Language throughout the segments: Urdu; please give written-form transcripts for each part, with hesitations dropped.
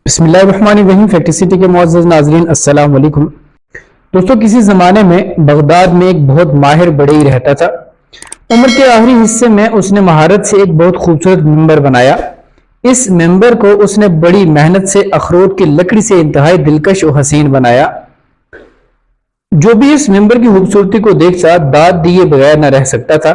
بسم اللہ الرحمن الرحیم۔ فیکٹ سٹی کے معزز ناظرین السلام علیکم۔ دوستو، کسی زمانے میں بغداد میں ایک بہت ماہر بڑھئی رہتا تھا۔ عمر کے آخری حصے میں اس نے مہارت سے ایک بہت خوبصورت ممبر بنایا۔ اس ممبر کو اس نے بڑی محنت سے اخروٹ کی لکڑی سے انتہائی دلکش و حسین بنایا۔ جو بھی اس ممبر کی خوبصورتی کو دیکھتا داد دیے بغیر نہ رہ سکتا تھا۔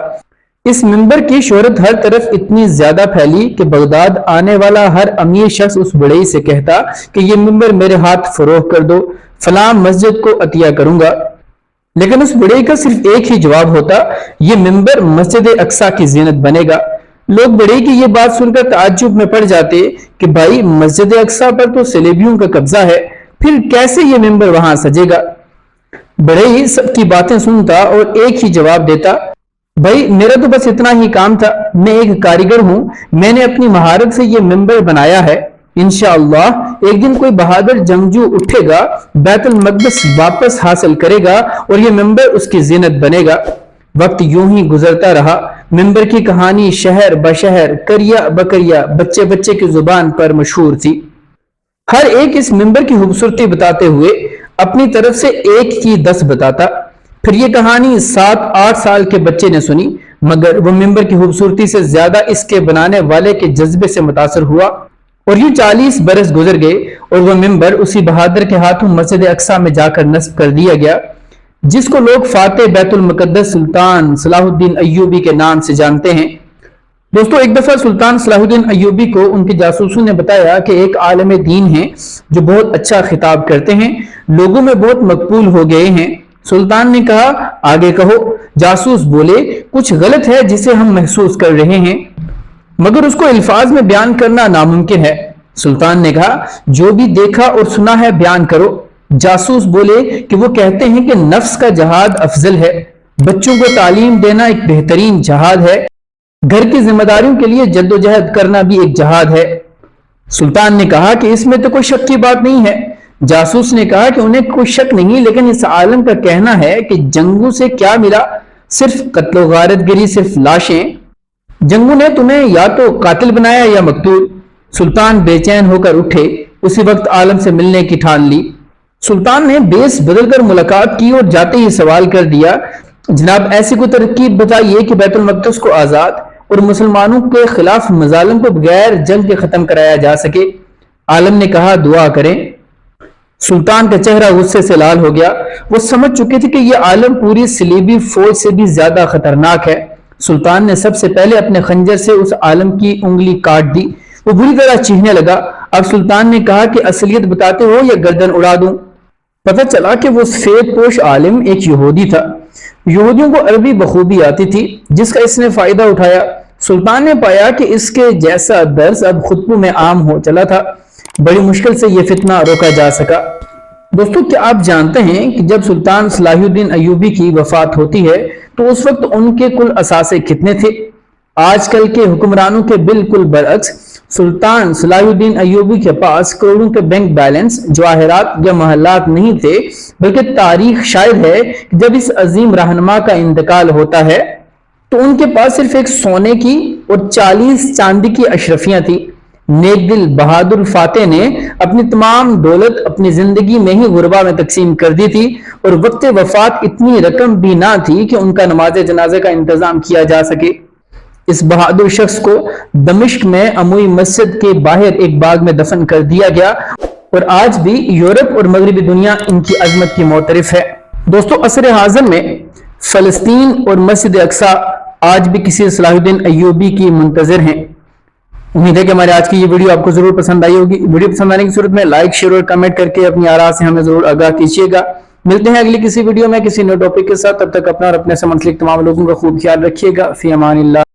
اس ممبر کی شہرت ہر طرف اتنی زیادہ پھیلی کہ بغداد آنے والا ہر امیر شخص اس بڑھئی سے کہتا کہ یہ ممبر میرے ہاتھ فروخت کر دو، فلاں مسجد کو عطیہ کروں گا۔ لیکن اس بڑھئی کا صرف ایک ہی جواب ہوتا، یہ ممبر مسجد اقصی کی زینت بنے گا۔ لوگ بڑھئی کی یہ بات سن کر تعجب میں پڑ جاتے کہ بھائی، مسجد اقصی پر تو صلیبیوں کا قبضہ ہے، پھر کیسے یہ ممبر وہاں سجے گا؟ بڑھئی سب کی باتیں سنتا اور ایک ہی جواب دیتا، بھائی میرا تو بس اتنا ہی کام تھا، میں ایک کاریگر ہوں، میں نے اپنی مہارت سے یہ ممبر بنایا ہے۔ انشاءاللہ ایک دن کوئی بہادر جنگجو اٹھے گا، بیت المقدس واپس حاصل کرے گا اور یہ ممبر اس کی زینت بنے گا۔ وقت یوں ہی گزرتا رہا۔ ممبر کی کہانی شہر بشہر، قریہ بقریہ، بچے بچے کی زبان پر مشہور تھی۔ ہر ایک اس ممبر کی خوبصورتی بتاتے ہوئے اپنی طرف سے ایک کی 10 بتاتا۔ پھر یہ کہانی 7-8 سال کے بچے نے سنی، مگر وہ ممبر کی خوبصورتی سے زیادہ اس کے بنانے والے کے جذبے سے متاثر ہوا، اور یہ 40 برس گزر گئے اور وہ ممبر اسی بہادر کے ہاتھوں مسجد اقصی میں جا کر نصب کر دیا گیا، جس کو لوگ فاتح بیت المقدس سلطان صلاح الدین ایوبی کے نام سے جانتے ہیں۔ دوستو، ایک دفعہ سلطان صلاح الدین ایوبی کو ان کے جاسوسوں نے بتایا کہ ایک عالم دین ہیں جو بہت اچھا خطاب کرتے ہیں، لوگوں میں بہت مقبول ہو گئے ہیں۔ سلطان نے کہا، آگے کہو۔ جاسوس بولے، کچھ غلط ہے جسے ہم محسوس کر رہے ہیں، مگر اس کو الفاظ میں بیان کرنا ناممکن ہے۔ سلطان نے کہا، جو بھی دیکھا اور سنا ہے بیان کرو۔ جاسوس بولے کہ وہ کہتے ہیں کہ نفس کا جہاد افضل ہے، بچوں کو تعلیم دینا ایک بہترین جہاد ہے، گھر کی ذمہ داریوں کے لیے جدوجہد کرنا بھی ایک جہاد ہے۔ سلطان نے کہا کہ اس میں تو کوئی شک کی بات نہیں ہے۔ جاسوس نے کہا کہ انہیں کوئی شک نہیں، لیکن اس عالم کا کہنا ہے کہ جنگوں سے کیا ملا؟ صرف قتل و غارت گری، صرف لاشیں۔ جنگوں نے تمہیں یا تو قاتل بنایا یا مقتول۔ سلطان بے چین ہو کر اٹھے، اسی وقت عالم سے ملنے کی ٹھان لی۔ سلطان نے بیس بدل کر ملاقات کی اور جاتے ہی سوال کر دیا، جناب ایسی کوئی ترکیب بتائیے کہ بیت المقدس کو آزاد اور مسلمانوں کے خلاف مظالم کو بغیر جنگ کے ختم کرایا جا سکے۔ عالم نے کہا، دعا کریں۔ سلطان کا چہرہ غصے سے لال ہو گیا۔ وہ سمجھ چکے تھے کہ یہ عالم پوری صلیبی فوج سے بھی زیادہ خطرناک ہے۔ سلطان نے سب سے پہلے اپنے خنجر سے اس عالم کی انگلی کاٹ دی۔ وہ بری طرح چیخنے لگا۔ اب سلطان نے کہا کہ اصلیت بتاتے ہو یا گردن اڑا دوں؟ پتہ چلا کہ وہ سفید پوش عالم ایک یہودی تھا۔ یہودیوں کو عربی بخوبی آتی تھی، جس کا اس نے فائدہ اٹھایا۔ سلطان نے پایا کہ اس کے جیسا درس اب خطبوں میں عام ہو چلا تھا۔ بڑی مشکل سے یہ فتنہ روکا جا سکا۔ دوستو، کیا آپ جانتے ہیں کہ جب سلطان صلاح الدین ایوبی کی وفات ہوتی ہے تو اس وقت ان کے کل اثاثے کتنے تھے؟ آج کل کے حکمرانوں کے بالکل برعکس سلطان صلاح الدین ایوبی کے پاس کروڑوں کے بینک بیلنس، جواہرات یا محلات نہیں تھے، بلکہ تاریخ شاہد ہے کہ جب اس عظیم رہنما کا انتقال ہوتا ہے تو ان کے پاس صرف ایک سونے کی اور 40 چاندی کی اشرفیاں تھیں۔ نیک دل بہادر فاتح نے اپنی تمام دولت اپنی زندگی میں ہی غربا میں تقسیم کر دی تھی، اور وقت وفات اتنی رقم بھی نہ تھی کہ ان کا نماز جنازے کا انتظام کیا جا سکے۔ اس بہادر شخص کو دمشق میں عموی مسجد کے باہر ایک باغ میں دفن کر دیا گیا، اور آج بھی یورپ اور مغربی دنیا ان کی عظمت کی معترف ہے۔ دوستو، عصر حاضر میں فلسطین اور مسجد اقصی آج بھی کسی صلاح الدین ایوبی کی منتظر ہیں۔ امید ہے کہ ہمارے آج کی یہ ویڈیو آپ کو ضرور پسند آئی ہوگی۔ ویڈیو پسند آنے کی صورت میں لائک، شیئر اور کمنٹ کر کے اپنی آراء سے ہمیں ضرور آگاہ کیجیے گا۔ ملتے ہیں اگلی کسی ویڈیو میں کسی نئے ٹاپک کے ساتھ۔ تب تک اپنا اور اپنے سے منسلک تمام لوگوں کا خوب خیال رکھیے گا۔ فی امان اللہ۔